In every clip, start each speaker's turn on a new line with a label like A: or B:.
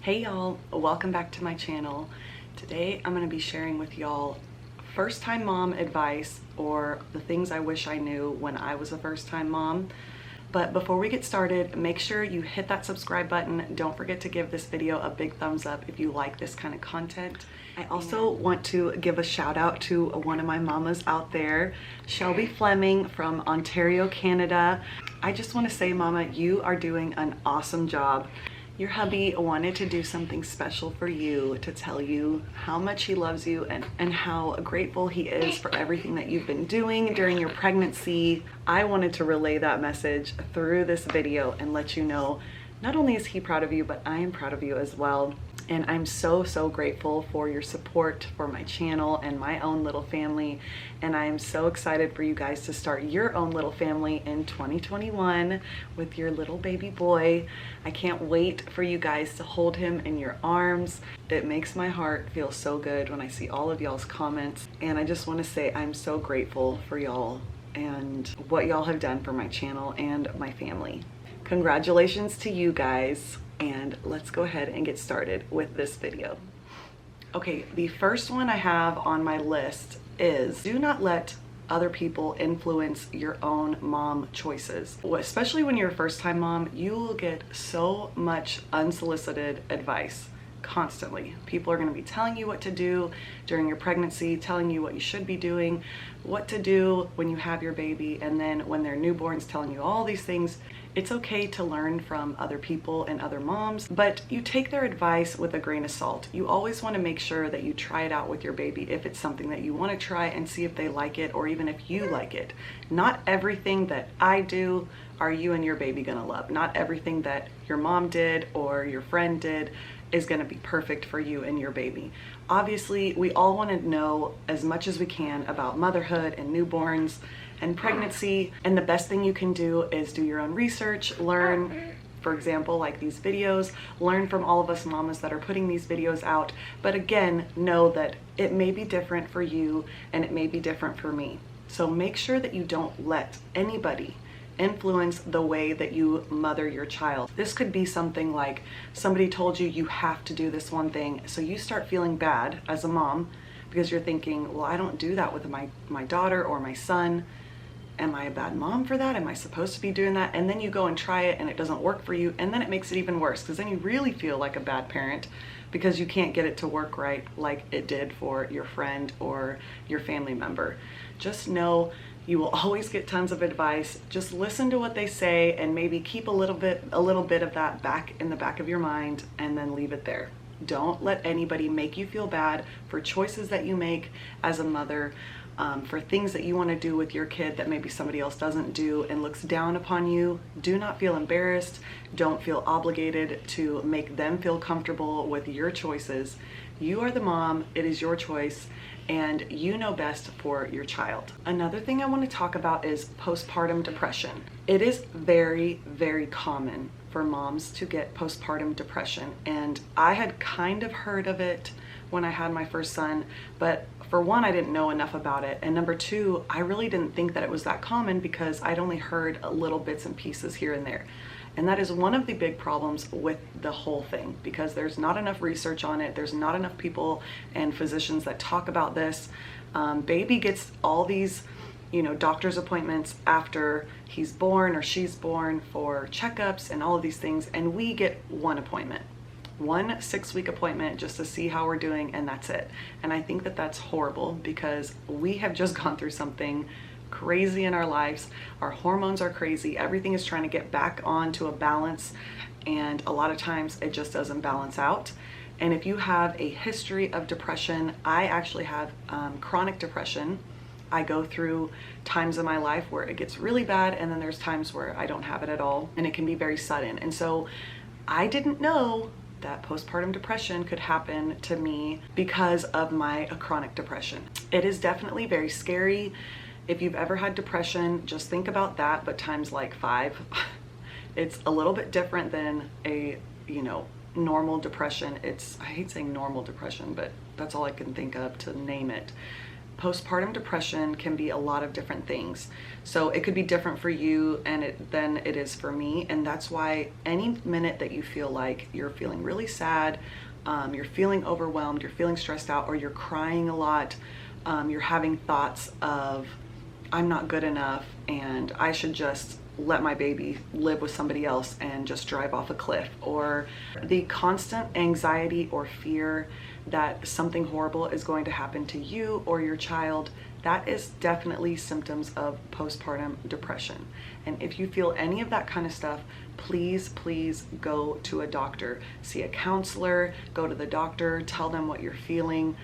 A: Hey y'all, welcome back to my channel. Today I'm going to be sharing with y'all first time mom advice, or the things I wish I knew when I was a first time mom. But before we get started, make sure you hit that subscribe button. Don't forget to give this video a big thumbs up if you like this kind of content. I also want to give a shout out to one of my mamas out there, Shelby Fleming from Ontario, Canada. I just want to say, Mama, you are doing an awesome job. Your hubby wanted to do something special for you, to tell you how much he loves you and how grateful he is for everything that you've been doing during your pregnancy. I wanted to relay that message through this video and let you know, not only is he proud of you, but I am proud of you as well. And I'm so grateful for your support for my channel and my own little family. And I am so excited for you guys to start your own little family in 2021 with your little baby boy. I can't wait for you guys to hold him in your arms. It makes my heart feel so good when I see all of y'all's comments. And I just want to say I'm so grateful for y'all and what y'all have done for my channel and my family. Congratulations to you guys. And let's go ahead and get started with this video. Okay, the first one I have on my list is do not let other people influence your own mom choices. Especially when you're a first-time mom, you will get so much unsolicited advice constantly. People are going to be telling you what to do during your pregnancy, telling you what you should be doing, what to do when you have your baby, and then when they're newborns telling you all these things. It's okay to learn from other people and other moms, but you take their advice with a grain of salt. You always want to make sure that you try it out with your baby if it's something that you want to try, and see if they like it, or even if you like it. Not everything that I do are you and your baby gonna love. Not everything that your mom did or your friend did is going to be perfect for you and your baby. Obviously, we all want to know as much as we can about motherhood and newborns and pregnancy, and the best thing you can do is do your own research, learn, for example, like these videos, learn from all of us mamas that are putting these videos out. But again, know that it may be different for you and it may be different for me. So make sure that you don't let anybody influence the way that you mother your child. This could be something like somebody told you have to do this one thing, so you start feeling bad as a mom because you're thinking, well, I don't do that with my daughter or my son. Am I a bad mom for that? Am I supposed to be doing that? And then you go and try it and it doesn't work for you, and then it makes it even worse, because then you really feel like a bad parent because you can't get it to work right like it did for your friend or your family member. Just know you will always get tons of advice. Just listen to what they say and maybe keep a little bit of that back in the back of your mind, and then leave it there. Don't let anybody make you feel bad for choices that you make as a mother, for things that you want to do with your kid that maybe somebody else doesn't do and looks down upon you. Do not feel embarrassed. Don't feel obligated to make them feel comfortable with your choices. You are the mom, it is your choice, and you know best for your child. Another thing I want to talk about is postpartum depression. It is very common for moms to get postpartum depression, and I had kind of heard of it when I had my first son, but for one, I didn't know enough about it, and number two, I really didn't think that it was that common because I'd only heard little bits and pieces here and there. And that is one of the big problems with the whole thing, because there's not enough research on it. There's not enough people and physicians that talk about this. Baby gets all these, doctor's appointments after he's born or she's born for checkups and all of these things, and we get one appointment. 1 6-week appointment just to see how we're doing, and that's it. And I think that that's horrible, because we have just gone through something crazy in our lives. Our hormones are crazy. Everything is trying to get back onto a balance, and a lot of times it just doesn't balance out. And if you have a history of depression, I actually have chronic depression. I go through times in my life where it gets really bad, and then there's times where I don't have it at all, and it can be very sudden. And so I didn't know that postpartum depression could happen to me because of my chronic depression. It is definitely very scary. If you've ever had depression, just think about that, but times like 5. It's a little bit different than a, normal depression. I hate saying normal depression, but that's all I can think of to name it. postpartum depression can be a lot of different things. So it could be different for you than it is for me. And that's why any minute that you feel like you're feeling really sad, you're feeling overwhelmed, you're feeling stressed out, or you're crying a lot, you're having thoughts of, I'm not good enough and I should just let my baby live with somebody else and just drive off a cliff, or the constant anxiety or fear that something horrible is going to happen to you or your child, that is definitely symptoms of postpartum depression. And if you feel any of that kind of stuff, please go to a doctor, see a counselor, go to the doctor, tell them what you're feeling,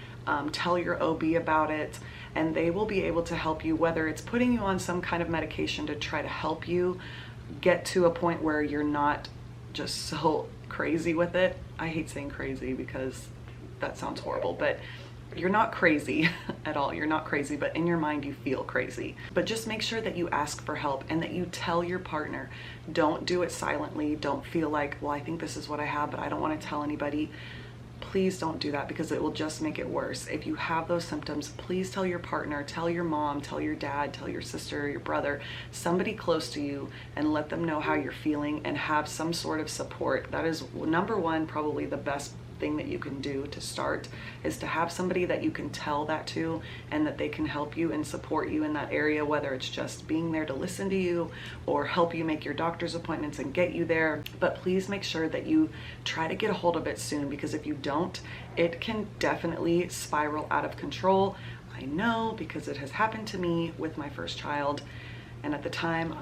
A: tell your OB about it, and they will be able to help you, whether it's putting you on some kind of medication to try to help you get to a point where you're not just so crazy with it. I hate saying crazy because that sounds horrible, but you're not crazy at all. You're not crazy, but in your mind you feel crazy. But just make sure that you ask for help and that you tell your partner. Don't do it silently. Don't feel like, well, I think this is what I have, but I don't want to tell anybody. Please don't do that, because it will just make it worse. If you have those symptoms, please tell your partner, tell your mom, tell your dad, tell your sister, your brother, somebody close to you, and let them know how you're feeling and have some sort of support. That is number one, probably the best thing that you can do to start, is to have somebody that you can tell that to and that they can help you and support you in that area, whether it's just being there to listen to you or help you make your doctor's appointments and get you there. But please make sure that you try to get a hold of it soon, because if you don't, it can definitely spiral out of control. I know, because it has happened to me with my first child, and at the time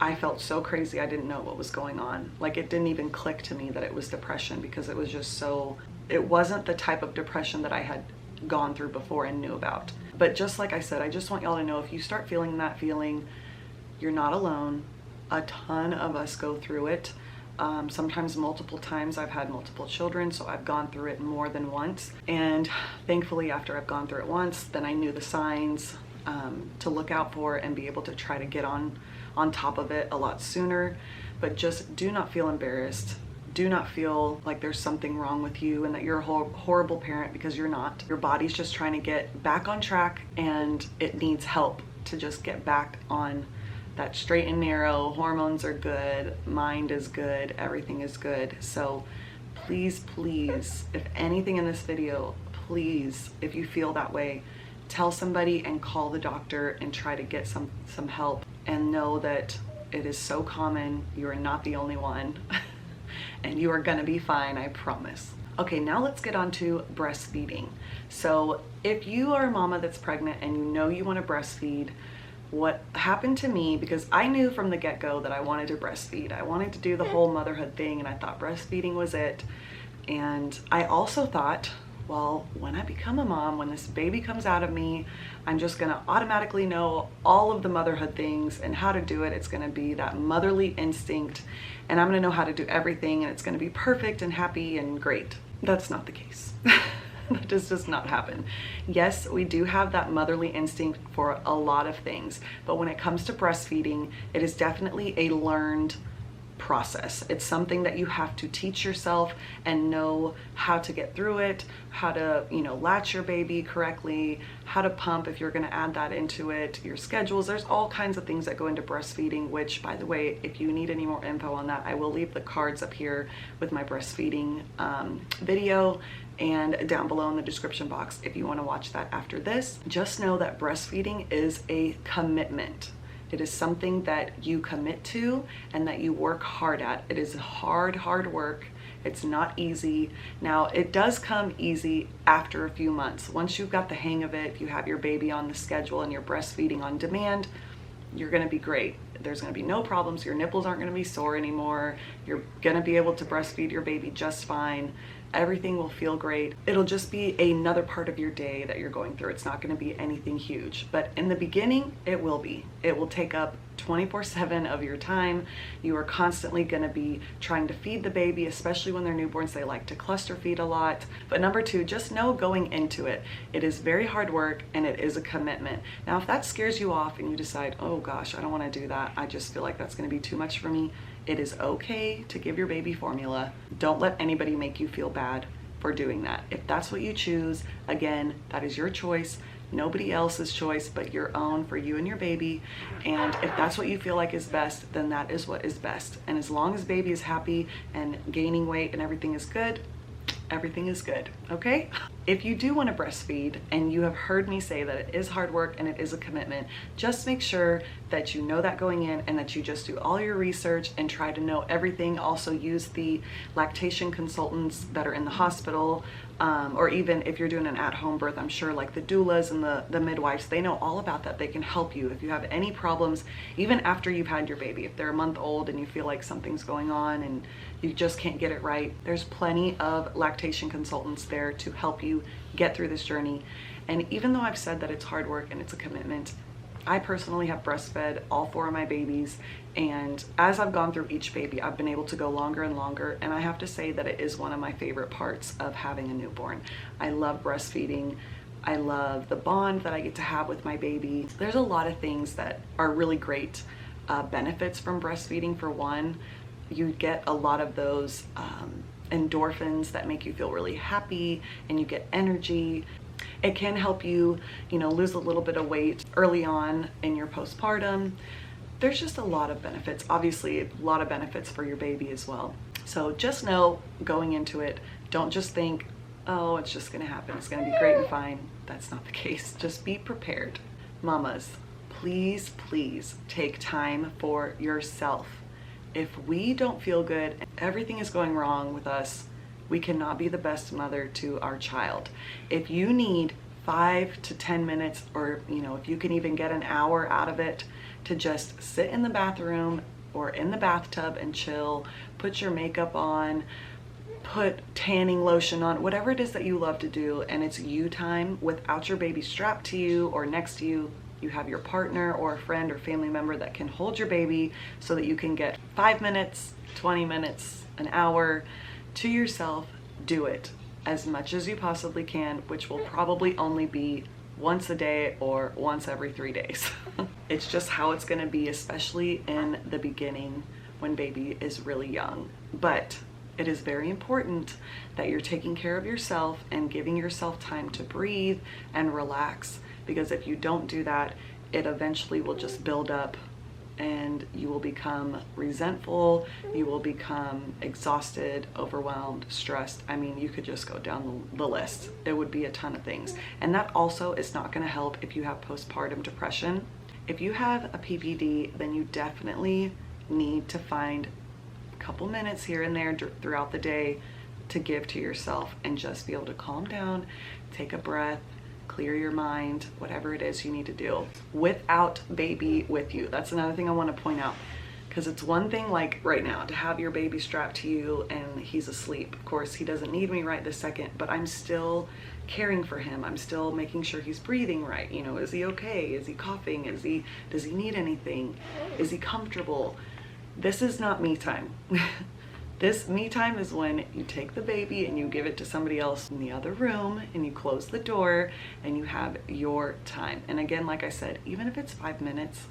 A: I felt so crazy. I didn't know what was going on. Like, it didn't even click to me that it was depression, because it was just so, it wasn't the type of depression that I had gone through before and knew about. But just like I said, I just want y'all to know, if you start feeling that feeling, you're not alone. A ton of us go through it. Sometimes multiple times. I've had multiple children, so I've gone through it more than once. And thankfully, after I've gone through it once, then I knew the signs to look out for and be able to try to get on top of it a lot sooner. But just do not feel embarrassed. Do not feel like there's something wrong with you and that you're a horrible parent, because you're not. Your body's just trying to get back on track, and it needs help to just get back on that straight and narrow. Hormones are good, mind is good, everything is good. So please, if anything in this video, please, if you feel that way, tell somebody and call the doctor and try to get some help, and know that it is so common. You are not the only one and you are gonna be fine, I promise. Okay, now let's get on to breastfeeding. So if you are a mama that's pregnant and you know you want to breastfeed, what happened to me, because I knew from the get-go that I wanted to breastfeed. I wanted to do the whole motherhood thing, and I thought breastfeeding was it. And I also thought, well, when I become a mom, when this baby comes out of me, I'm just gonna automatically know all of the motherhood things and how to do it. It's gonna be that motherly instinct, and I'm gonna know how to do everything, and it's gonna be perfect and happy and great. That's not the case. That does not happen. Yes, we do have that motherly instinct for a lot of things, but when it comes to breastfeeding, it is definitely a learned process. It's something that you have to teach yourself and know how to get through it, how to, latch your baby correctly, how to pump if you're going to add that into it, your schedules. There's all kinds of things that go into breastfeeding, which, by the way, if you need any more info on that, I will leave the cards up here with my breastfeeding video, and down below in the description box if you want to watch that after this. Just know that breastfeeding is a commitment. It is something that you commit to and that you work hard at. It is hard work. It's not easy. Now, it does come easy after a few months. Once you've got the hang of it, if you have your baby on the schedule and you're breastfeeding on demand, you're gonna be great. There's gonna be no problems. Your nipples aren't gonna be sore anymore. You're gonna be able to breastfeed your baby just fine. Everything will feel great. It'll just be another part of your day that you're going through. It's not gonna be anything huge, but in the beginning, it will be. It will take up 24/7 of your time. You are constantly gonna be trying to feed the baby, especially when they're newborns. They like to cluster feed a lot. But number two, just know going into it, it is very hard work and it is a commitment. Now, if that scares you off and you decide, oh gosh, I don't wanna do that, I just feel like that's gonna be too much for me, it is okay to give your baby formula. Don't let anybody make you feel bad for doing that. If that's what you choose, again, that is your choice. nobody else's choice but your own for you and your baby. And if that's what you feel like is best, then that is what is best. And as long as baby is happy and gaining weight and everything is good, everything is good, okay? If you do want to breastfeed and you have heard me say that it is hard work and it is a commitment, just make sure that you know that going in and that you just do all your research and try to know everything. Also use the lactation consultants that are in the hospital, or even if you're doing an at-home birth, I'm sure like the doulas and the midwives, they know all about that. They can help you if you have any problems, even after you've had your baby. If they're a month old and you feel like something's going on and you just can't get it right, there's plenty of lactation consultants there to help you get through this journey. And even though I've said that it's hard work and it's a commitment, I personally have breastfed all 4 of my babies, and as I've gone through each baby, I've been able to go longer and longer, and I have to say that it is one of my favorite parts of having a newborn. I love breastfeeding. I love the bond that I get to have with my baby. There's a lot of things that are really great benefits from breastfeeding. For one, you get a lot of those endorphins that make you feel really happy, and you get energy. It can help you, lose a little bit of weight early on in your postpartum. There's just a lot of benefits. Obviously, a lot of benefits for your baby as well. So just know going into it, don't just think, oh, it's just gonna happen, it's gonna be great and fine. That's not the case. Just be prepared. Mamas, please, please take time for yourself. If we don't feel good and everything is going wrong with us, we cannot be the best mother to our child. If you need 5 to 10 minutes, or if you can even get an hour out of it to just sit in the bathroom or in the bathtub and chill, put your makeup on, put tanning lotion on, whatever it is that you love to do, and it's you time without your baby strapped to you or next to you. You have your partner or a friend or family member that can hold your baby so that you can get 5 minutes, 20 minutes, an hour to yourself. Do it as much as you possibly can, which will probably only be once a day or once every 3 days. It's just how it's gonna be, especially in the beginning when baby is really young. But it is very important that you're taking care of yourself and giving yourself time to breathe and relax, because if you don't do that, it eventually will just build up and you will become resentful, you will become exhausted, overwhelmed, stressed. I mean, you could just go down the list. It would be a ton of things. And that also is not gonna help if you have postpartum depression. If you have a PPD, then you definitely need to find a couple minutes here and there throughout the day to give to yourself and just be able to calm down, take a breath, clear your mind, whatever it is you need to do without baby with you. That's another thing I want to point out, because it's one thing like right now to have your baby strapped to you and he's asleep. Of course, he doesn't need me right this second, but I'm still caring for him. I'm still making sure he's breathing right. Is he okay? Is he coughing? Does he need anything? Is he comfortable? This is not me time. This me time is when you take the baby and you give it to somebody else in the other room and you close the door and you have your time. And again, like I said, even if it's 5 minutes,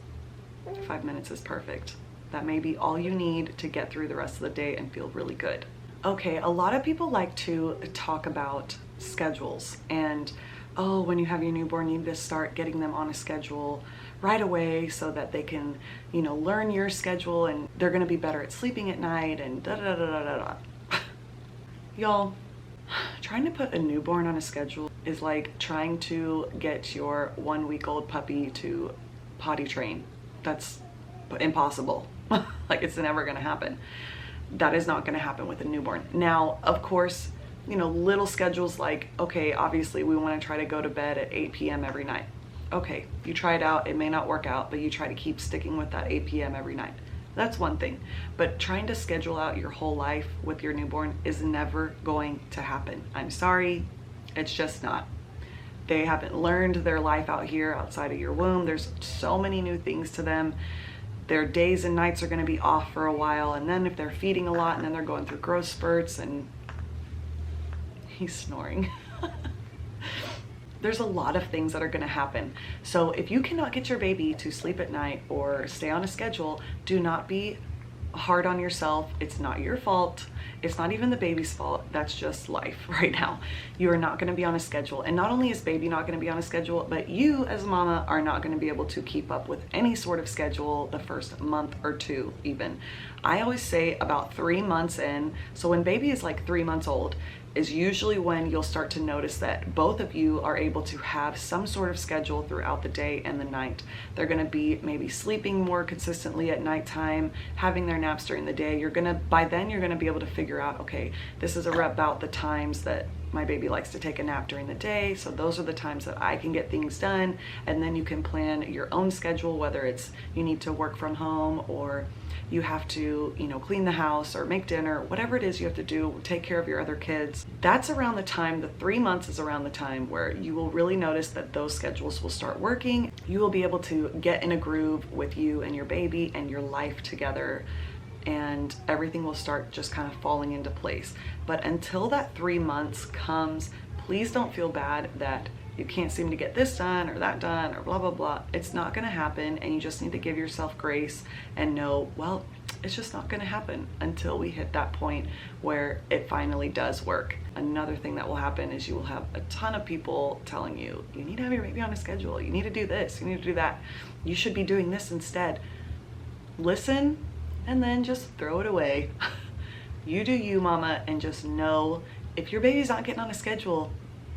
A: 5 minutes is perfect. That may be all you need to get through the rest of the day and feel really good. Okay, a lot of people like to talk about schedules and, oh, when you have your newborn, you need to start getting them on a schedule right away so that they can, learn your schedule and they're gonna be better at sleeping at night and da da da da da da. Y'all, trying to put a newborn on a schedule is like trying to get your 1-week-old puppy to potty train. That's impossible. Like, it's never gonna happen. That is not gonna happen with a newborn. Now, of course, little schedules like, okay, obviously we wanna try to go to bed at 8 p.m. every night. Okay, you try it out, it may not work out, but you try to keep sticking with that 8 p.m. every night. That's one thing. But trying to schedule out your whole life with your newborn is never going to happen. I'm sorry, it's just not. They haven't learned their life out here outside of your womb. There's so many new things to them. Their days and nights are gonna be off for a while, and then if they're feeding a lot and then they're going through growth spurts, and he's snoring. There's a lot of things that are gonna happen. So if you cannot get your baby to sleep at night or stay on a schedule, do not be hard on yourself. It's not your fault. It's not even the baby's fault. That's just life right now. You are not going to be on a schedule. And not only is baby not going to be on a schedule, but you as a mama are not going to be able to keep up with any sort of schedule the first month or two even. I always say about 3 months in, so when baby is like 3 months old, is usually when you'll start to notice that both of you are able to have some sort of schedule throughout the day and the night. They're going to be maybe sleeping more consistently at nighttime, having their naps during the day. By then you're going to be able to figure out, okay, this is about the times that my baby likes to take a nap during the day, so those are the times that I can get things done. And then you can plan your own schedule, whether it's you need to work from home or you have to, clean the house or make dinner, whatever it is you have to do, take care of your other kids. That's around the time, the 3 months is around the time where you will really notice that those schedules will start working. You will be able to get in a groove with you and your baby and your life together, and everything will start just kind of falling into place. But until that 3 months comes, please don't feel bad that you can't seem to get this done or that done or blah, blah, blah. It's not gonna happen, and you just need to give yourself grace and know, well, it's just not gonna happen until we hit that point where it finally does work. Another thing that will happen is you will have a ton of people telling you, you need to have your baby on a schedule, you need to do this, you need to do that, you should be doing this instead. Listen, and then just throw it away. You do you, mama, and just know if your baby's not getting on a schedule,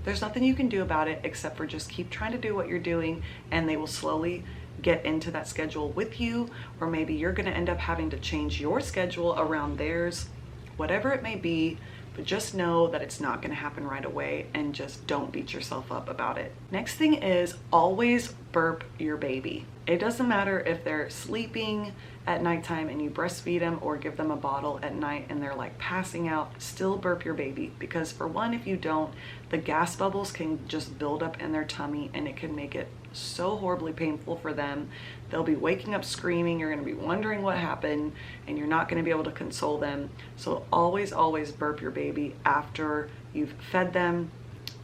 A: there's nothing you can do about it except for just keep trying to do what you're doing, and they will slowly get into that schedule with you, or maybe you're going to end up having to change your schedule around theirs, whatever it may be. But just know that it's not going to happen right away, and just don't beat yourself up about it. Next thing is always burp your baby. It doesn't matter if they're sleeping at nighttime and you breastfeed them or give them a bottle at night and they're like passing out, still burp your baby. Because for one, if you don't, the gas bubbles can just build up in their tummy and it can make it so horribly painful for them. They'll be waking up screaming, you're gonna be wondering what happened, and you're not gonna be able to console them. So always, always burp your baby after you've fed them.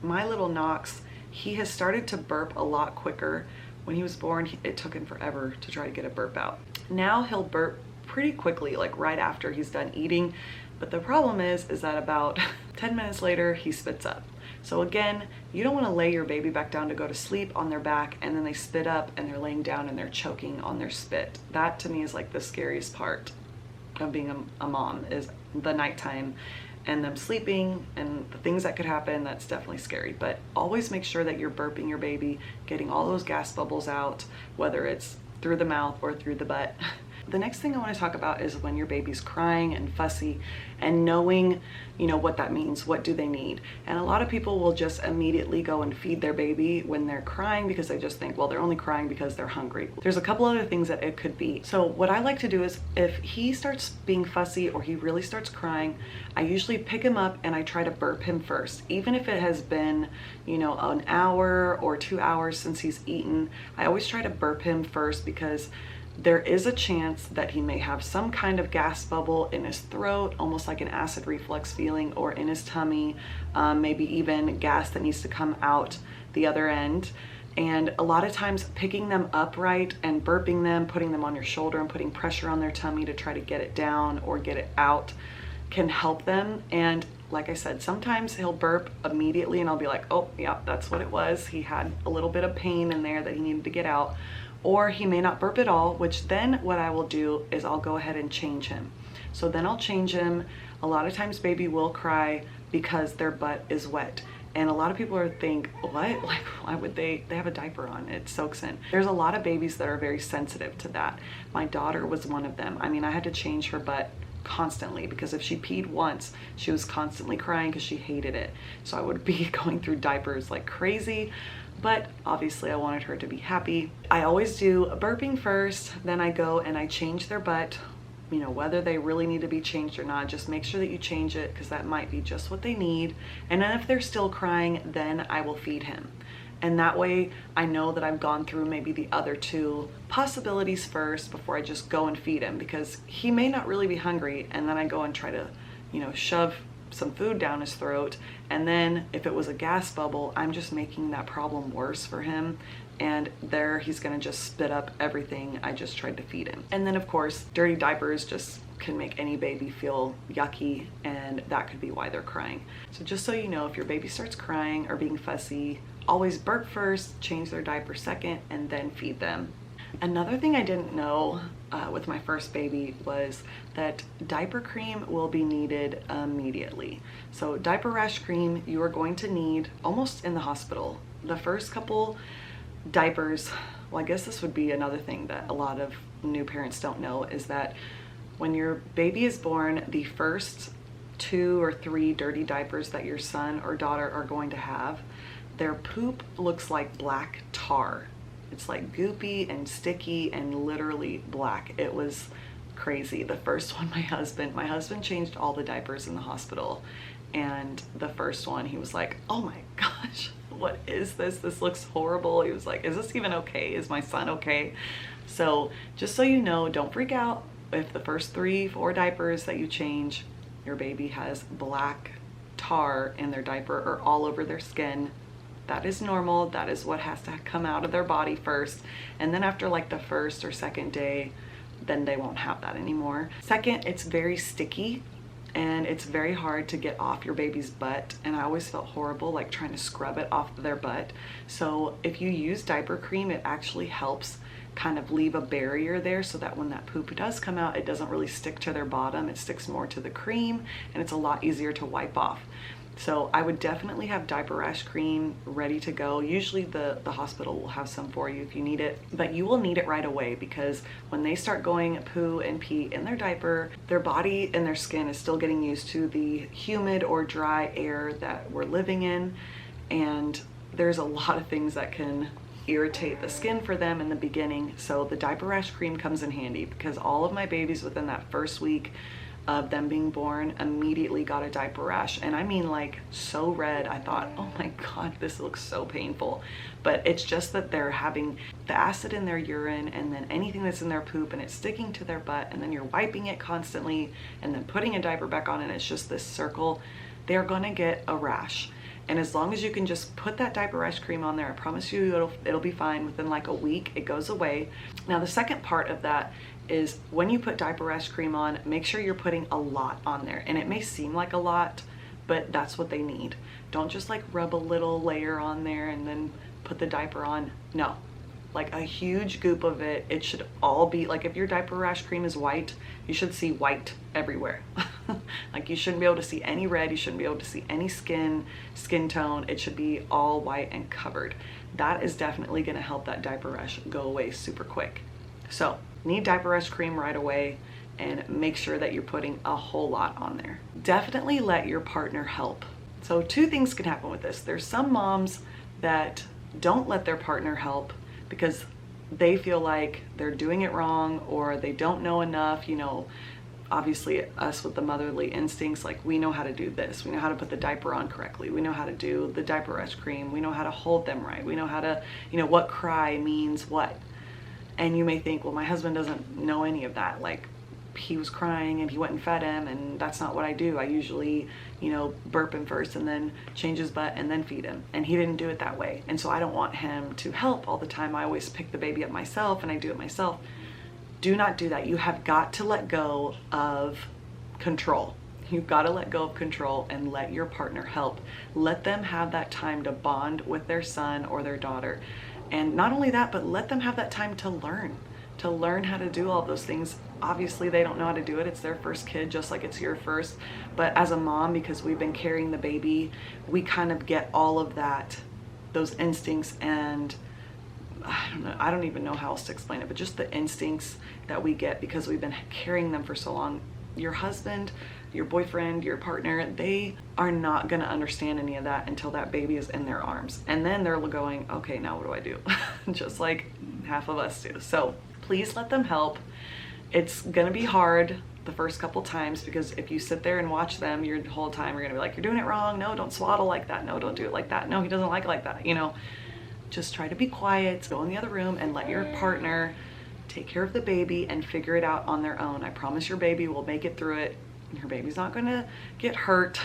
A: My little Knox, he has started to burp a lot quicker. When he was born, it took him forever to try to get a burp out. Now he'll burp pretty quickly, like right after he's done eating. But the problem is that about 10 minutes later, he spits up. So again, you don't want to lay your baby back down to go to sleep on their back and then they spit up and they're laying down and they're choking on their spit. That to me is like the scariest part of being a mom, is the nighttime and them sleeping and the things that could happen. That's definitely scary. But always make sure that you're burping your baby, getting all those gas bubbles out, whether it's through the mouth or through the butt. The next thing I want to talk about is when your baby's crying and fussy, and knowing, what that means. What do they need? And a lot of people will just immediately go and feed their baby when they're crying because they just think, well, they're only crying because they're hungry. There's a couple other things that it could be. So what I like to do is if he starts being fussy or he really starts crying, I usually pick him up and I try to burp him first. Even if it has been, an hour or 2 hours since he's eaten, I always try to burp him first, because there is a chance that he may have some kind of gas bubble in his throat, almost like an acid reflux feeling, or in his tummy, maybe even gas that needs to come out the other end. And a lot of times picking them upright and burping them, putting them on your shoulder and putting pressure on their tummy to try to get it down or get it out can help them. And like I said, sometimes he'll burp immediately and I'll be like, oh yeah, that's what it was. He had a little bit of pain in there that he needed to get out. Or he may not burp at all, which then what I will do is I'll go ahead and change him. So then I'll change him. A lot of times baby will cry because their butt is wet. And a lot of people think, what? Like, why would they have a diaper on? It soaks in. There's a lot of babies that are very sensitive to that. My daughter was one of them. I mean, I had to change her butt constantly because if she peed once, she was constantly crying because she hated it. So I would be going through diapers like crazy. But obviously I wanted her to be happy. I always do burping first, then I go and I change their butt. Whether they really need to be changed or not, just make sure that you change it, because that might be just what they need. And then if they're still crying, then I will feed him. And that way I know that I've gone through maybe the other two possibilities first before I just go and feed him, because he may not really be hungry and then I go and try to, shove some food down his throat, and then if it was a gas bubble, I'm just making that problem worse for him, and there he's gonna just spit up everything I just tried to feed him. And then of course dirty diapers just can make any baby feel yucky, and that could be why they're crying. So just so you know, if your baby starts crying or being fussy, always burp first, change their diaper second, and then feed them. Another thing I didn't know with my first baby was that diaper cream will be needed immediately. So diaper rash cream you are going to need almost in the hospital. The first couple diapers, well, I guess this would be another thing that a lot of new parents don't know, is that when your baby is born, the first 2 or 3 dirty diapers that your son or daughter are going to have, their poop looks like black tar. It's like goopy and sticky and literally black. It was crazy. The first one, my husband changed all the diapers in the hospital, and the first one he was like, oh my gosh, what is this? This looks horrible. He was like, is this even okay? Is my son okay? So just so you know, don't freak out if the first 3-4 diapers that you change, your baby has black tar in their diaper or all over their skin. That is normal. That is what has to come out of their body first. And then after like the first or second day, then they won't have that anymore. Second, it's very sticky and it's very hard to get off your baby's butt. And I always felt horrible like trying to scrub it off their butt. So if you use diaper cream, it actually helps kind of leave a barrier there so that when that poop does come out, it doesn't really stick to their bottom. It sticks more to the cream and it's a lot easier to wipe off. So I would definitely have diaper rash cream ready to go. Usually the hospital will have some for you if you need it, but you will need it right away because when they start going poo and pee in their diaper, their body and their skin is still getting used to the humid or dry air that we're living in. And there's a lot of things that can irritate the skin for them in the beginning. So the diaper rash cream comes in handy because all of my babies within that first week of them being born immediately got a diaper rash, and I mean like so red. I thought, oh my god, this looks so painful. But it's just that they're having the acid in their urine and then anything that's in their poop and it's sticking to their butt, and then you're wiping it constantly and then putting a diaper back on, and it's just this circle. They're gonna get a rash. And as long as you can just put that diaper rash cream on there, I promise you it'll be fine. Within like a week, it goes away. Now the second part of that is when you put diaper rash cream on, make sure you're putting a lot on there. And it may seem like a lot, but that's what they need. Don't just like rub a little layer on there and then put the diaper on. No, like a huge goop of it. It should all be like, if your diaper rash cream is white, you should see white everywhere. Like you shouldn't be able to see any red. You shouldn't be able to see any skin tone. It should be all white and covered. That is definitely gonna help that diaper rash go away super quick. So need diaper rash cream right away, and make sure that you're putting a whole lot on there. Definitely let your partner help. So 2 things can happen with this. There's some moms that don't let their partner help because they feel like they're doing it wrong or they don't know enough. You know, obviously us with the motherly instincts, like we know how to do this. We know how to put the diaper on correctly. We know how to do the diaper rash cream. We know how to hold them right. We know how to, you know, what cry means what. And you may think, well, my husband doesn't know any of that. Like he was crying and he went and fed him, and that's not what I do. I usually, you know, burp him first and then change his butt and then feed him. And he didn't do it that way. And so I don't want him to help all the time. I always pick the baby up myself and I do it myself. Do not do that. You have got to let go of control. You've got to let go of control and let your partner help. Let them have that time to bond with their son or their daughter. And not only that, but let them have that time to learn how to do all those things. Obviously they don't know how to do it. It's their first kid, just like it's your first. But as a mom, because we've been carrying the baby, we kind of get all of that, those instincts, and I don't even know how else to explain it, but just the instincts that we get because we've been carrying them for so long. Your husband, your boyfriend, your partner, they are not gonna understand any of that until that baby is in their arms. And then they're going, okay, now what do I do? Just like half of us do. So please let them help. It's gonna be hard the first couple times because if you sit there and watch them your whole time, you're gonna be like, you're doing it wrong. No, don't swaddle like that. No, don't do it like that. No, he doesn't like it like that. You know, just try to be quiet, go in the other room and let your partner take care of the baby and figure it out on their own. I promise your baby will make it through it. Your baby's not gonna get hurt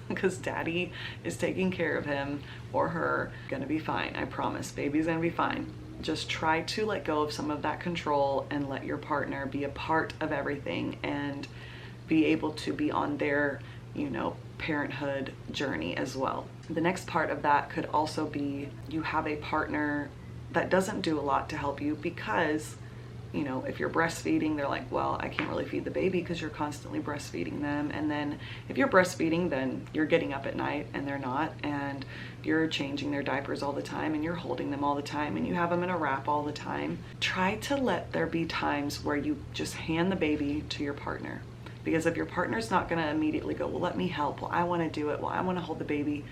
A: because daddy is taking care of him or her. Gonna be fine. I promise, baby's gonna be fine. just try to let go of some of that control and let your partner be a part of everything and be able to be on their, you know, parenthood journey as well. The next part of that could also be you have a partner that doesn't do a lot to help you because, you know, if you're breastfeeding, they're like, well, I can't really feed the baby because you're constantly breastfeeding them. And then if you're breastfeeding, then you're getting up at night and they're not, and you're changing their diapers all the time and you're holding them all the time and you have them in a wrap all the time. Try to let there be times where you just hand the baby to your partner. Because if your partner's not gonna immediately go, well, let me help, well, I wanna do it, well, I wanna hold the baby,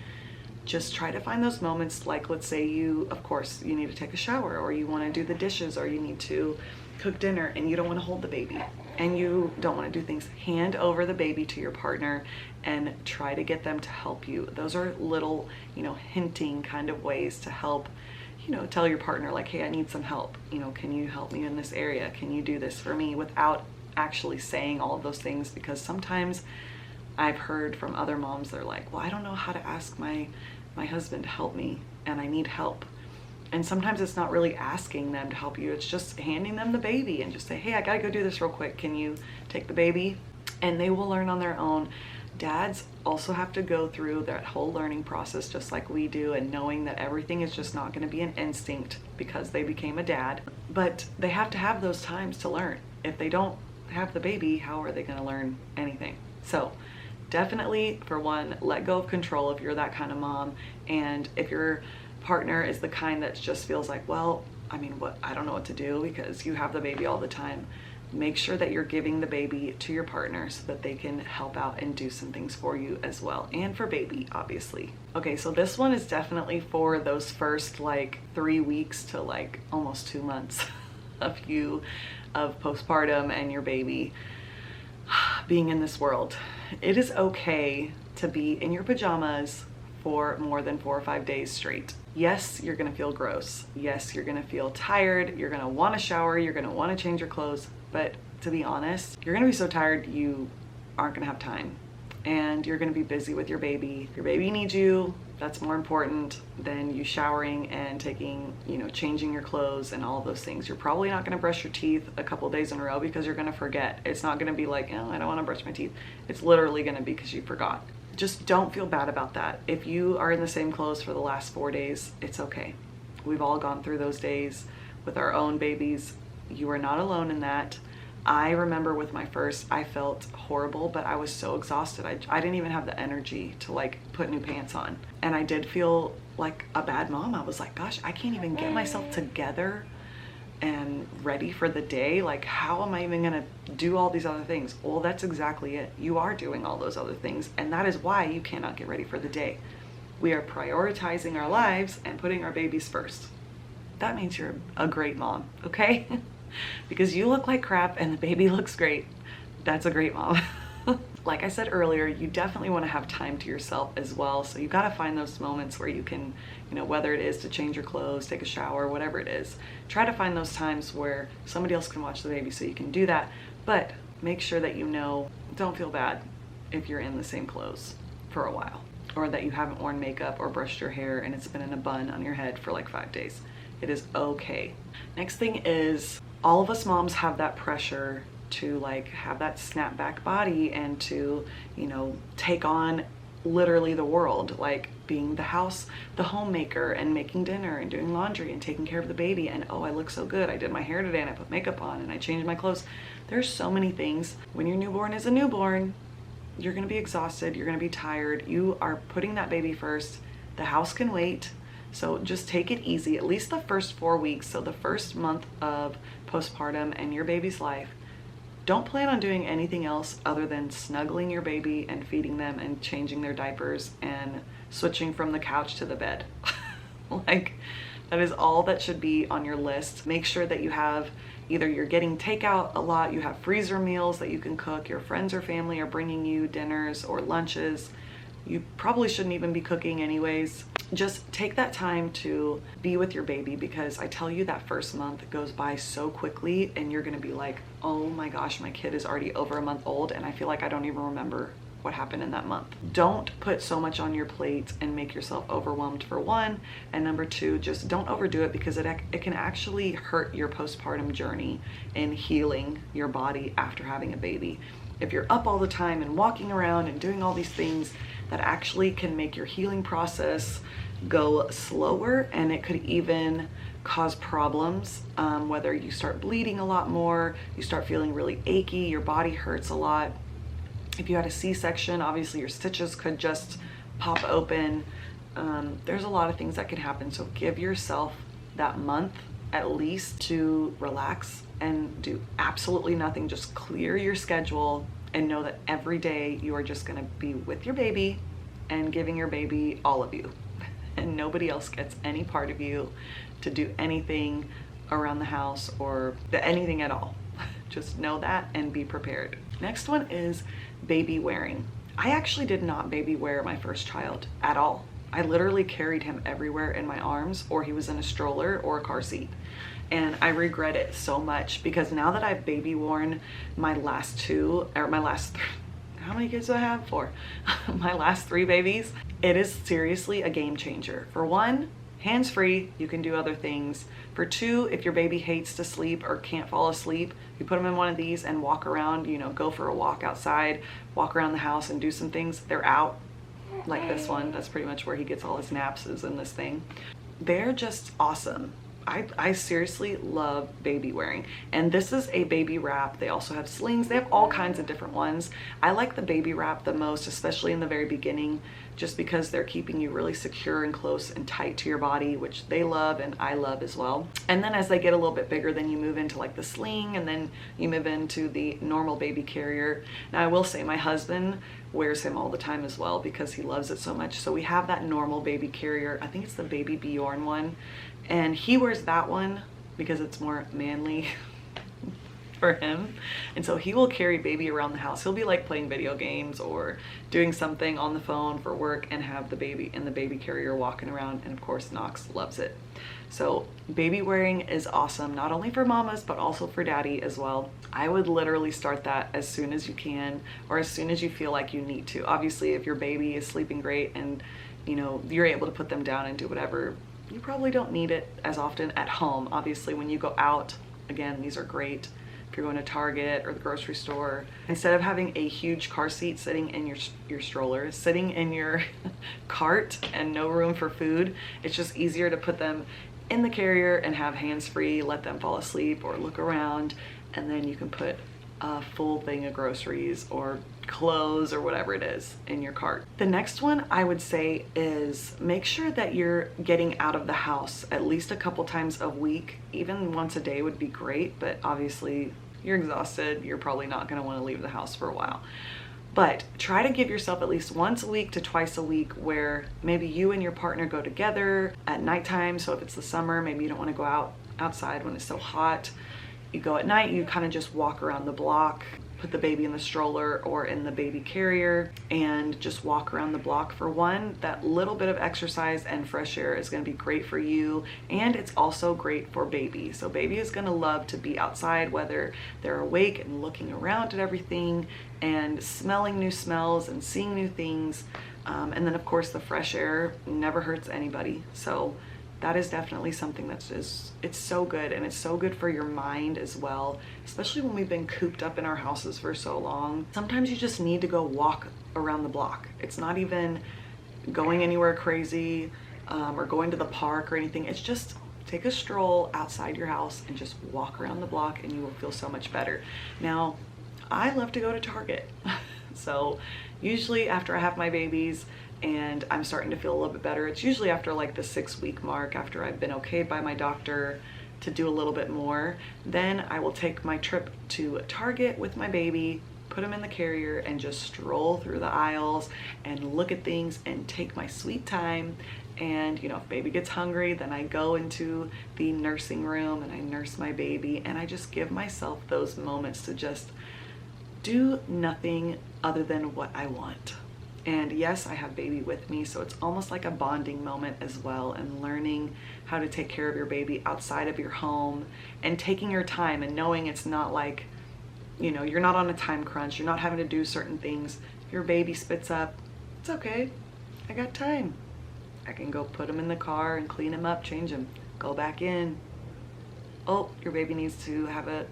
A: just try to find those moments. Like, let's say you, of course, you need to take a shower, or you wanna do the dishes, or you need to cook dinner and you don't wanna hold the baby and you don't wanna do things. Hand over the baby to your partner and try to get them to help you. Those are little, you know, hinting kind of ways to help, you know, tell your partner like, hey, I need some help. You know, can you help me in this area? Can you do this for me? Without actually saying all of those things, because sometimes I've heard from other moms, they're like, well, I don't know how to ask my husband to help me and I need help. And sometimes it's not really asking them to help you, it's just handing them the baby and just say, hey, I gotta go do this real quick, can you take the baby? And they will learn on their own. Dads also have to go through that whole learning process just like we do, and knowing that everything is just not going to be an instinct because they became a dad, but they have to have those times to learn. If they don't have the baby, how are they going to learn anything? So definitely, for one, let go of control if you're that kind of mom. And if your partner is the kind that just feels like, well, I mean, what, I don't know what to do because you have the baby all the time, make sure that you're giving the baby to your partner so that they can help out and do some things for you as well, and for baby, obviously. Okay, so this one is definitely for those first like 3 weeks to like almost 2 months of postpartum and your baby being in this world. It is okay to be in your pajamas for more than 4 or 5 days straight. Yes, you're gonna feel gross. Yes, you're gonna feel tired. You're gonna wanna shower. You're gonna wanna change your clothes. But to be honest, you're gonna be so tired you aren't gonna have time. And you're gonna be busy with your baby. Your baby needs you. That's more important than you showering and taking, you know, changing your clothes and all of those things. You're probably not gonna brush your teeth a couple days in a row because you're gonna forget. It's not gonna be like, oh, I don't wanna brush my teeth. It's literally gonna be because you forgot. Just don't feel bad about that. If you are in the same clothes for the last 4 days, it's okay. We've all gone through those days with our own babies. You are not alone in that. I remember with my first, I felt horrible, but I was so exhausted. I didn't even have the energy to like put new pants on. And I did feel like a bad mom. I was like, gosh, I can't even get myself together and ready for the day. Like, how am I even gonna do all these other things? Well, that's exactly it. You are doing all those other things, and that is why you cannot get ready for the day. We are prioritizing our lives and putting our babies first. That means you're a great mom, okay? Because you look like crap and the baby looks great. That's a great mom. Like I said earlier, you definitely want to have time to yourself as well. So you got to find those moments where you can, you know, whether it is to change your clothes, take a shower, whatever it is, try to find those times where somebody else can watch the baby so you can do that. But make sure that you know, don't feel bad if you're in the same clothes for a while, or that you haven't worn makeup or brushed your hair and it's been in a bun on your head for like 5 days. It is okay. Next thing is, all of us moms have that pressure to like have that snapback body and to, you know, take on literally the world, like being the homemaker and making dinner and doing laundry and taking care of the baby. And oh, I look so good. I did my hair today and I put makeup on and I changed my clothes. There's so many things. When your newborn is a newborn, you're gonna be exhausted. You're gonna be tired. You are putting that baby first. The house can wait. So just take it easy, at least the first 4 weeks. So the first month of postpartum and your baby's life, don't plan on doing anything else other than snuggling your baby and feeding them and changing their diapers and switching from the couch to the bed. Like, that is all that should be on your list. Make sure that you have, either you're getting takeout a lot, you have freezer meals that you can cook, your friends or family are bringing you dinners or lunches. You probably shouldn't even be cooking anyways. Just take that time to be with your baby, because I tell you, that first month goes by so quickly and you're gonna be like, oh my gosh, my kid is already over a month old and I feel like I don't even remember what happened in that month. Don't put so much on your plate and make yourself overwhelmed, for one, and number two, just don't overdo it, because it can actually hurt your postpartum journey in healing your body after having a baby. If you're up all the time and walking around and doing all these things, that actually can make your healing process go slower, and it could even cause problems, whether you start bleeding a lot more, you start feeling really achy, your body hurts a lot. If you had a C-section, obviously your stitches could just pop open. There's a lot of things that can happen, so give yourself that month at least to relax and do absolutely nothing. Just clear your schedule and know that every day you are just gonna be with your baby and giving your baby all of you, and nobody else gets any part of you to do anything around the house or anything at all. Just know that and be prepared. Next one is baby wearing. I actually did not baby wear my first child at all. I literally carried him everywhere in my arms, or he was in a stroller or a car seat. And I regret it so much, because now that I've baby worn my last two, or my last how many kids do I have? 4. My last 3 babies, it is seriously a game changer. For one, hands-free, you can do other things. For 2, if your baby hates to sleep or can't fall asleep, you put them in one of these and walk around, you know, go for a walk outside, walk around the house and do some things. They're out, like this one. That's pretty much where he gets all his naps, is in this thing. They're just awesome. I seriously love baby wearing. And this is a baby wrap. They also have slings. They have all kinds of different ones. I like the baby wrap the most, especially in the very beginning, just because they're keeping you really secure and close and tight to your body, which they love and I love as well. And then as they get a little bit bigger, then you move into like the sling, and then you move into the normal baby carrier. Now I will say my husband wears him all the time as well, because he loves it so much. So we have that normal baby carrier. I think it's the Baby Bjorn one. And he wears that one because it's more manly for him. And so he will carry baby around the house. He'll be like playing video games or doing something on the phone for work and have the baby in the baby carrier walking around. And of course, Knox loves it. So baby wearing is awesome, not only for mamas, but also for daddy as well. I would literally start that as soon as you can, or as soon as you feel like you need to. Obviously, if your baby is sleeping great and you know you're able to put them down and do whatever, you probably don't need it as often at home. Obviously, when you go out, again, these are great. If you're going to Target or the grocery store, instead of having a huge car seat sitting in your stroller, sitting in your cart and no room for food, it's just easier to put them in the carrier and have hands-free, let them fall asleep or look around, and then you can put a full thing of groceries or clothes or whatever it is in your cart. The next one I would say is make sure that you're getting out of the house at least a couple times a week. Even once a day would be great, but obviously you're exhausted, you're probably not going to want to leave the house for a while. But try to give yourself at least once a week to twice a week where maybe you and your partner go together at nighttime. So if it's the summer, maybe you don't want to go outside when it's so hot. You go at night, you kind of just walk around the block, put the baby in the stroller or in the baby carrier, and just walk around the block. For one, that little bit of exercise and fresh air is going to be great for you, and it's also great for baby. So baby is going to love to be outside, whether they're awake and looking around at everything and smelling new smells and seeing new things. And then of course the fresh air never hurts anybody. So that is definitely something that's just, it's so good, and it's so good for your mind as well, especially when we've been cooped up in our houses for so long. Sometimes you just need to go walk around the block. It's not even going anywhere crazy or going to the park or anything. It's just take a stroll outside your house and just walk around the block, and you will feel so much better. Now, I love to go to Target. So usually after I have my babies and I'm starting to feel a little bit better, it's usually after like the 6-week mark, after I've been okayed by my doctor to do a little bit more, then I will take my trip to Target with my baby, put him in the carrier, and just stroll through the aisles and look at things and take my sweet time. And you know, if baby gets hungry, then I go into the nursing room and I nurse my baby, and I just give myself those moments to just do nothing other than what I want. And yes, I have baby with me, so it's almost like a bonding moment as well, and learning how to take care of your baby outside of your home and taking your time and knowing it's not like, you know, you're not on a time crunch, you're not having to do certain things. Your baby spits up, it's okay, I got time. I can go put him in the car and clean him up, change him, go back in. Oh, your baby needs to have a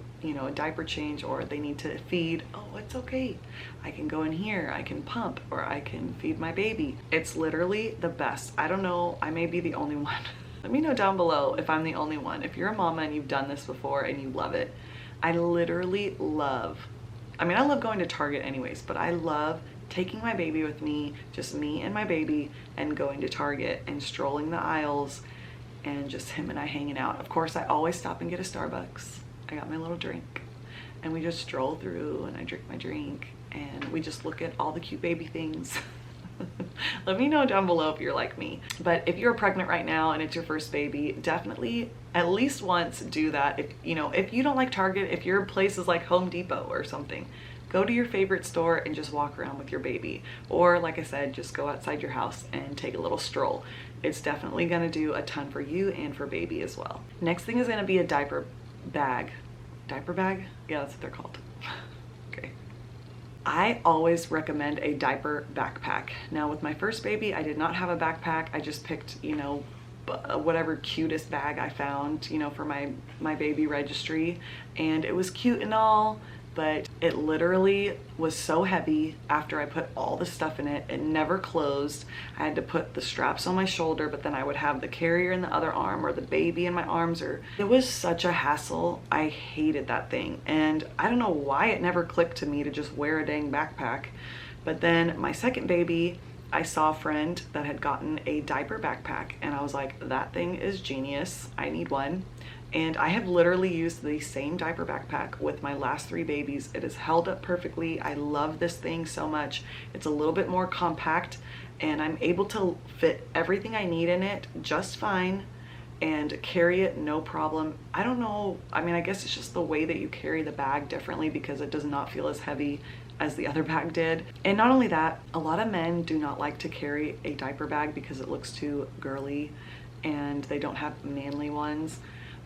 A: diaper change, or they need to feed. Oh, it's okay. I can go in here, I can pump, or I can feed my baby. It's literally the best. I don't know, I may be the only one. Let me know down below if I'm the only one. If you're a mama and you've done this before and you love it. I literally love, I love going to Target anyways, but I love taking my baby with me, just me and my baby, and going to Target and strolling the aisles and just him and I hanging out. Of course, I always stop and get a Starbucks. I got my little drink and we just stroll through and I drink my drink and we just look at all the cute baby things. Let me know down below if you're like me. But if you're pregnant right now and it's your first baby, definitely at least once do that. If you don't like Target, if your place is like Home Depot or something, go to your favorite store and just walk around with your baby. Or like I said, just go outside your house and take a little stroll. It's definitely gonna do a ton for you and for baby as well. Next thing is gonna be a diaper bag. Diaper bag? Yeah, that's what they're called. Okay. I always recommend a diaper backpack. Now with my first baby, I did not have a backpack. I just picked, whatever cutest bag I found, for my baby registry. And it was cute and all, but it literally was so heavy after I put all the stuff in it. It never closed. I had to put the straps on my shoulder, but then I would have the carrier in the other arm or the baby in my arms, or it was such a hassle. I hated that thing. And I don't know why it never clicked to me to just wear a dang backpack. But then my second baby, I saw a friend that had gotten a diaper backpack and I was like, that thing is genius. I need one. And I have literally used the same diaper backpack with my last 3 babies. It has held up perfectly. I love this thing so much. It's a little bit more compact and I'm able to fit everything I need in it just fine and carry it no problem. I don't know, I guess it's just the way that you carry the bag differently because it does not feel as heavy as the other bag did. And not only that, a lot of men do not like to carry a diaper bag because it looks too girly and they don't have manly ones.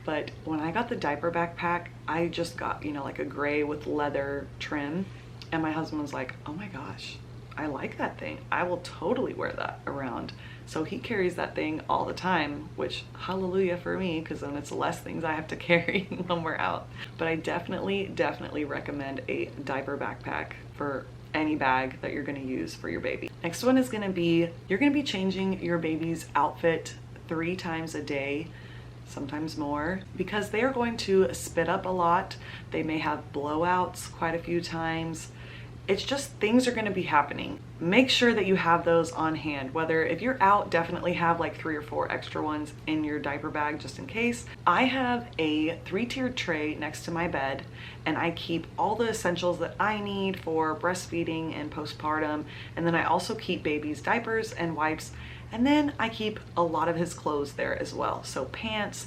A: But when I got the diaper backpack, I just got, like a gray with leather trim. And my husband was like, oh my gosh, I like that thing. I will totally wear that around. So he carries that thing all the time, which hallelujah for me, because then it's less things I have to carry when we're out. But I definitely recommend a diaper backpack for any bag that you're gonna use for your baby. Next one is gonna be, you're gonna be changing your baby's outfit 3 times a day, sometimes more, because they are going to spit up a lot. They may have blowouts quite a few times. It's just things are going to be happening. Make sure that you have those on hand. Whether if you're out, definitely have like 3 or 4 extra ones in your diaper bag just in case. I have a 3-tiered tray next to my bed and I keep all the essentials that I need for breastfeeding and postpartum. And then I also keep baby's diapers and wipes. And then I keep a lot of his clothes there as well. So pants,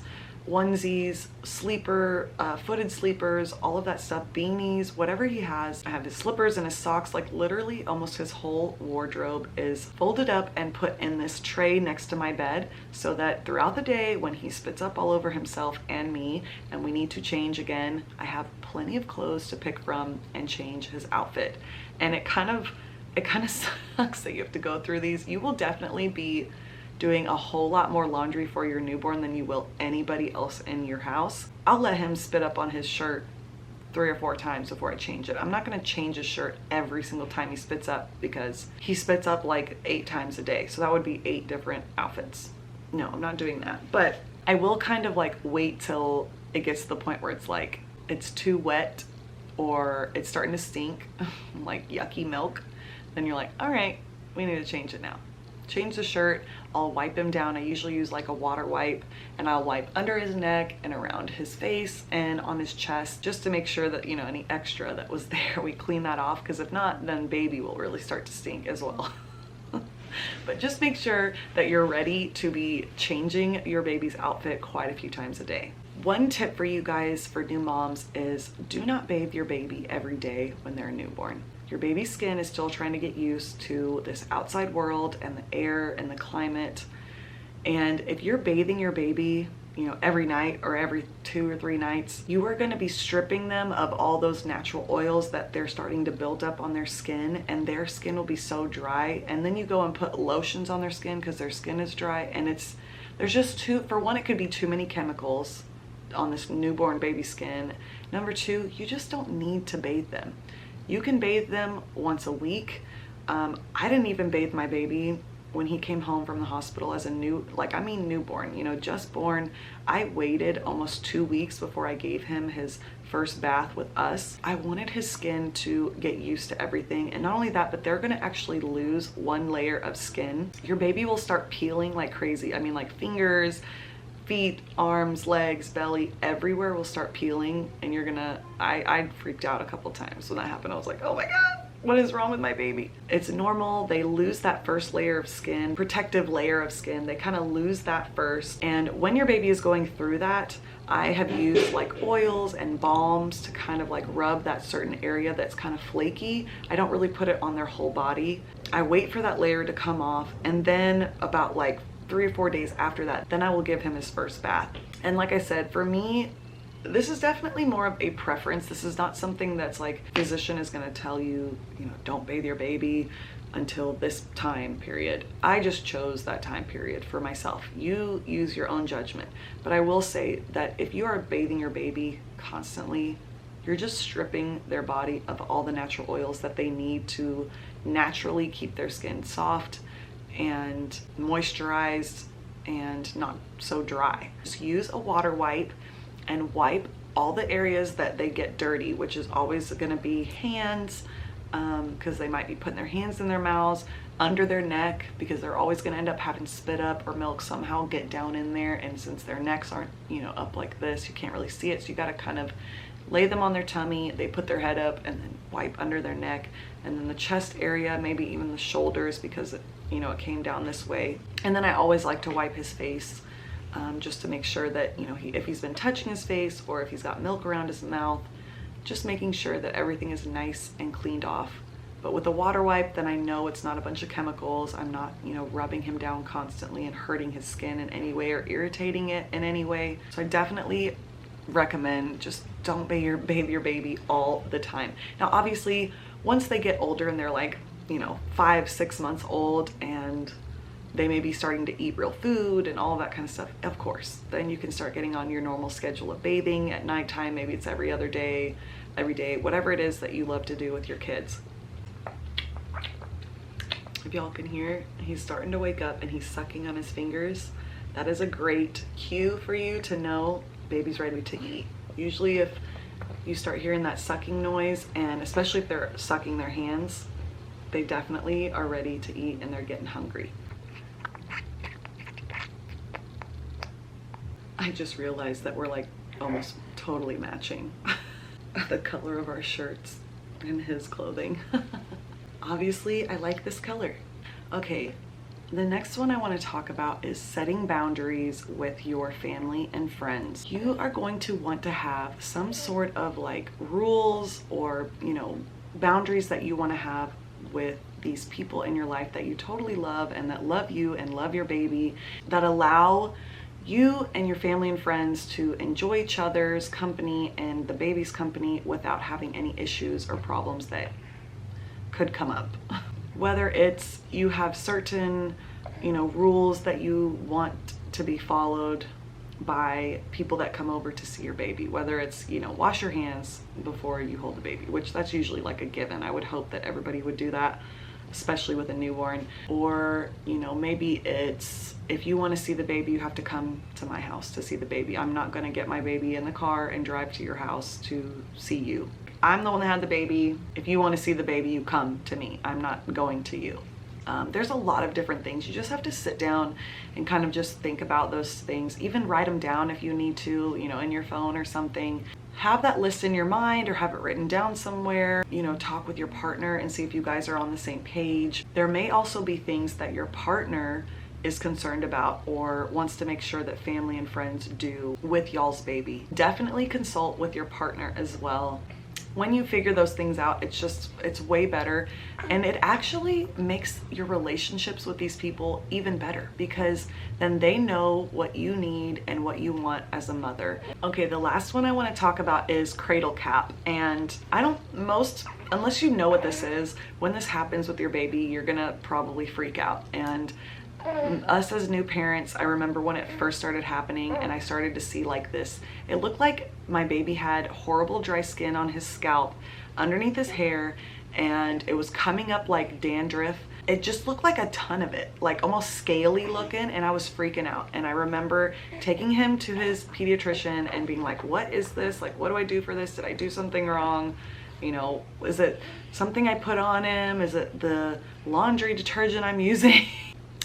A: onesies, sleeper, footed sleepers, all of that stuff, beanies, whatever he has. I have his slippers and his socks, like literally almost his whole wardrobe is folded up and put in this tray next to my bed so that throughout the day when he spits up all over himself and me and we need to change again, I have plenty of clothes to pick from and change his outfit. And it kind of sucks that you have to go through these. You will definitely be doing a whole lot more laundry for your newborn than you will anybody else in your house. I'll let him spit up on his shirt 3 or 4 times before I change it. I'm not gonna change his shirt every single time he spits up because he spits up like 8 times a day. So that would be 8 different outfits. No, I'm not doing that. But I will kind of like wait till it gets to the point where it's like, it's too wet or it's starting to stink, like yucky milk. Then you're like, all right, we need to change it now. Change the shirt, I'll wipe him down. I usually use like a water wipe and I'll wipe under his neck and around his face and on his chest just to make sure that, any extra that was there, we clean that off, because if not, then baby will really start to stink as well. But just make sure that you're ready to be changing your baby's outfit quite a few times a day. One tip for you guys, for new moms, is do not bathe your baby every day when they're a newborn. Your baby's skin is still trying to get used to this outside world and the air and the climate. And if you're bathing your baby every night or every 2 or 3 nights, you are going to be stripping them of all those natural oils that they're starting to build up on their skin, and their skin will be so dry. And then you go and put lotions on their skin because their skin is dry, and there's just for one, it could be too many chemicals on this newborn baby skin. Number two, you just don't need to bathe them. You can bathe them once a week. I didn't even bathe my baby when he came home from the hospital as a newborn, just born. I waited almost 2 weeks before I gave him his first bath with us. I wanted his skin to get used to everything. And not only that, but they're gonna actually lose one layer of skin. Your baby will start peeling like crazy. I mean, like fingers, feet, arms, legs, belly, everywhere will start peeling. And I freaked out a couple times when that happened. I was like, oh my God, what is wrong with my baby? It's normal. They lose that first layer of skin, protective layer of skin. They kind of lose that first. And when your baby is going through that, I have used like oils and balms to kind of like rub that certain area that's kind of flaky. I don't really put it on their whole body. I wait for that layer to come off, and then about like 3 or 4 days after that, then I will give him his first bath. And like I said, for me, this is definitely more of a preference. This is not something that's like physician is going to tell you, don't bathe your baby until this time period. I just chose that time period for myself. You use your own judgment. But I will say that if you are bathing your baby constantly, you're just stripping their body of all the natural oils that they need to naturally keep their skin soft and moisturized and not so dry. Just use a water wipe and wipe all the areas that they get dirty, which is always going to be hands, because they might be putting their hands in their mouths, under their neck, because they're always going to end up having spit up or milk somehow get down in there. And since their necks aren't, up like this, you can't really see it. So you got to kind of lay them on their tummy. They put their head up and then wipe under their neck, and then the chest area, maybe even the shoulders, because it came down this way. And then I always like to wipe his face, just to make sure that, if he's been touching his face or if he's got milk around his mouth, just making sure that everything is nice and cleaned off. But with a water wipe, then I know it's not a bunch of chemicals. I'm not, rubbing him down constantly and hurting his skin in any way or irritating it in any way. So I definitely recommend just don't bathe your baby all the time. Now, obviously, once they get older and they're like, 5, 6 months old, and they may be starting to eat real food and all that kind of stuff, of course, then you can start getting on your normal schedule of bathing at nighttime. Maybe it's every other day, every day, whatever it is that you love to do with your kids. If y'all can hear, he's starting to wake up and he's sucking on his fingers. That is a great cue for you to know baby's ready to eat. Usually if you start hearing that sucking noise, and especially if they're sucking their hands, they definitely are ready to eat and they're getting hungry. I just realized that we're like almost totally matching the color of our shirts and his clothing. Obviously, I like this color. Okay, the next one I want to talk about is setting boundaries with your family and friends. You are going to want to have some sort of like rules or, boundaries that you want to have with these people in your life that you totally love and that love you and love your baby, that allow you and your family and friends to enjoy each other's company and the baby's company without having any issues or problems that could come up. Whether it's you have certain, rules that you want to be followed by people that come over to see your baby, whether it's, wash your hands before you hold the baby, which that's usually like a given. I would hope that everybody would do that, especially with a newborn. Or, maybe it's, if you want to see the baby, you have to come to my house to see the baby. I'm not going to get my baby in the car and drive to your house to see you. I'm the one that had the baby. If you want to see the baby, you come to me. I'm not going to you. There's a lot of different things. You just have to sit down and kind of just think about those things. Even write them down if you need to, in your phone or something. Have that list in your mind or have it written down somewhere. Talk with your partner and see if you guys are on the same page. There may also be things that your partner is concerned about or wants to make sure that family and friends do with y'all's baby. Definitely consult with your partner as well. when you figure those things out, it's way better. And it actually makes your relationships with these people even better, because then they know what you need and what you want as a mother. Okay, the last one I want to talk about is cradle cap. And unless you know what this is, when this happens with your baby, you're gonna probably freak out. And us as new parents, I remember when it first started happening and I started to see like this, it looked like my baby had horrible dry skin on his scalp underneath his hair, and it was coming up like dandruff. It just looked like a ton of it, like almost scaly looking, and I was freaking out. And I remember taking him to his pediatrician and being like, what is this? Like, what do I do for this? Did I do something wrong? You know, is it something I put on him? Is it the laundry detergent I'm using?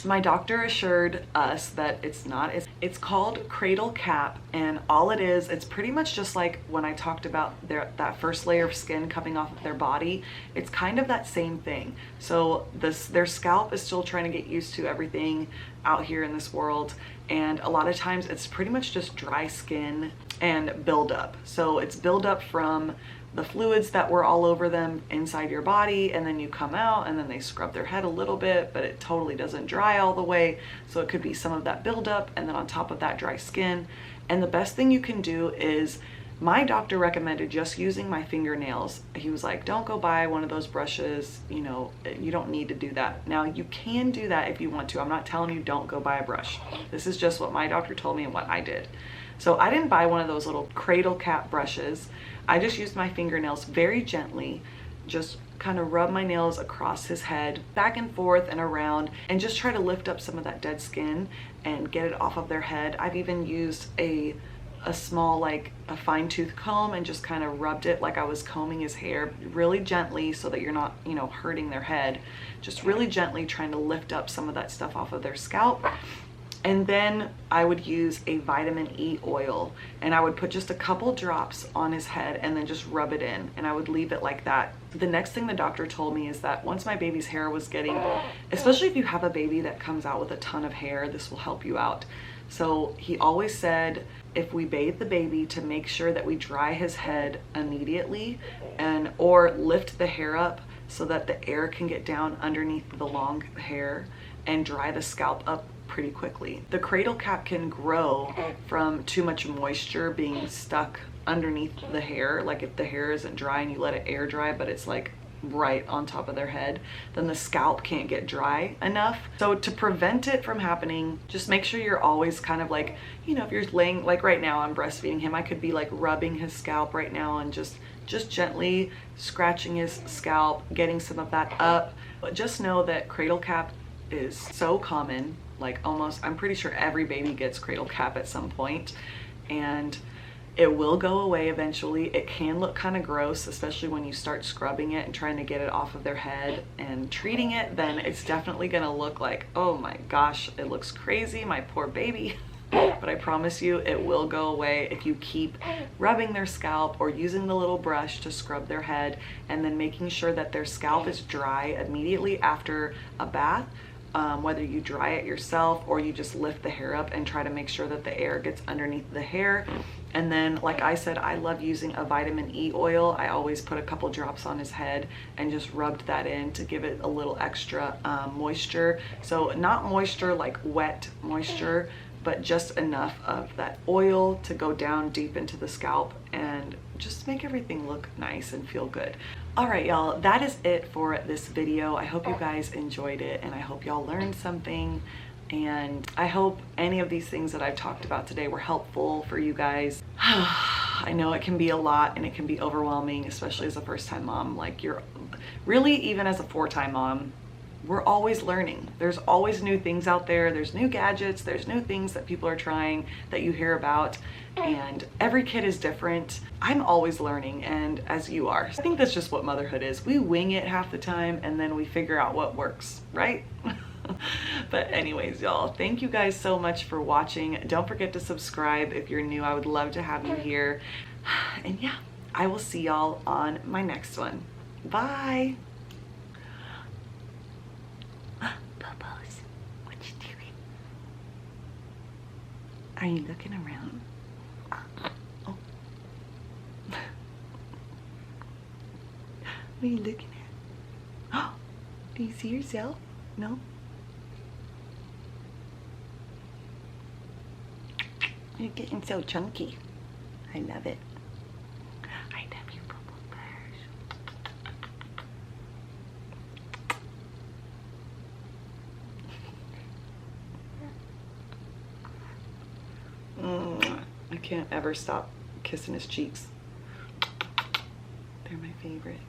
A: My doctor assured us that it's not. It's called cradle cap, and all it is, it's pretty much just like when I talked about that first layer of skin coming off of their body. It's kind of that same thing. So their scalp is still trying to get used to everything out here in this world, and a lot of times it's pretty much just dry skin and buildup. So it's buildup from the fluids that were all over them inside your body, and then you come out and then they scrub their head a little bit, but it totally doesn't dry all the way. So it could be some of that buildup, and then on top of that, dry skin. And the best thing you can do is, my doctor recommended just using my fingernails. He was like, don't go buy one of those brushes, you know, you don't need to do that. Now you can do that if you want to. I'm not telling you don't go buy a brush. This is just what my doctor told me and what I did. So I didn't buy one of those little cradle cap brushes. I just used my fingernails very gently, just kind of rub my nails across his head, back and forth and around, and just try to lift up some of that dead skin and get it off of their head. I've even used a small, like a fine tooth comb, and just kind of rubbed it like I was combing his hair really gently, so that you're not, you know, hurting their head. Just really gently trying to lift up some of that stuff off of their scalp. And then I would use a vitamin E oil, and I would put just a couple drops on his head and then just rub it in, and I would leave it like that. The next thing the doctor told me is that once my baby's hair was getting, especially if you have a baby that comes out with a ton of hair, this will help you out. So he always said, if we bathe the baby, to make sure that we dry his head immediately, or lift the hair up so that the air can get down underneath the long hair and dry the scalp up pretty quickly. The cradle cap can grow from too much moisture being stuck underneath the hair. Like if the hair isn't dry and you let it air dry, but it's like right on top of their head, then the scalp can't get dry enough. So to prevent it from happening, just make sure you're always kind of like, you know, if you're laying, like right now I'm breastfeeding him, I could be like rubbing his scalp right now and just gently scratching his scalp, getting some of that up. But just know that cradle cap is so common. Like almost, I'm pretty sure every baby gets cradle cap at some point, and it will go away eventually. It can look kind of gross, especially when you start scrubbing it and trying to get it off of their head and treating it. Then it's definitely gonna look like, oh my gosh, it looks crazy, my poor baby. But I promise you it will go away if you keep rubbing their scalp or using the little brush to scrub their head, and then making sure that their scalp is dry immediately after a bath. Whether you dry it yourself or you just lift the hair up and try to make sure that the air gets underneath the hair. And then, like I said, I love using a vitamin E oil. I always put a couple drops on his head and just rubbed that in to give it a little extra moisture. So not moisture like wet moisture, but just enough of that oil to go down deep into the scalp and just make everything look nice and feel good. All right, y'all, that is it for this video. I hope you guys enjoyed it, and I hope y'all learned something, and I hope any of these things that I've talked about today were helpful for you guys. I know it can be a lot and it can be overwhelming, especially as a first-time mom. Like, you're really, even as a four-time mom, we're always learning. There's always new things out there. There's new gadgets. There's new things that people are trying that you hear about, and every kid is different. I'm always learning, and as you are. I think that's just what motherhood is. We wing it half the time and then we figure out what works, right? But anyways, y'all, thank you guys so much for watching. Don't forget to subscribe if you're new. I would love to have you here. And yeah, I will see y'all on my next one. Bye. Bubbles, what you doing? Are you looking around? Oh. What are you looking at? Oh, do you see yourself? No? You're getting so chunky. I love it. I love you, Bubble Bears. I can't ever stop kissing his cheeks. They're my favorite.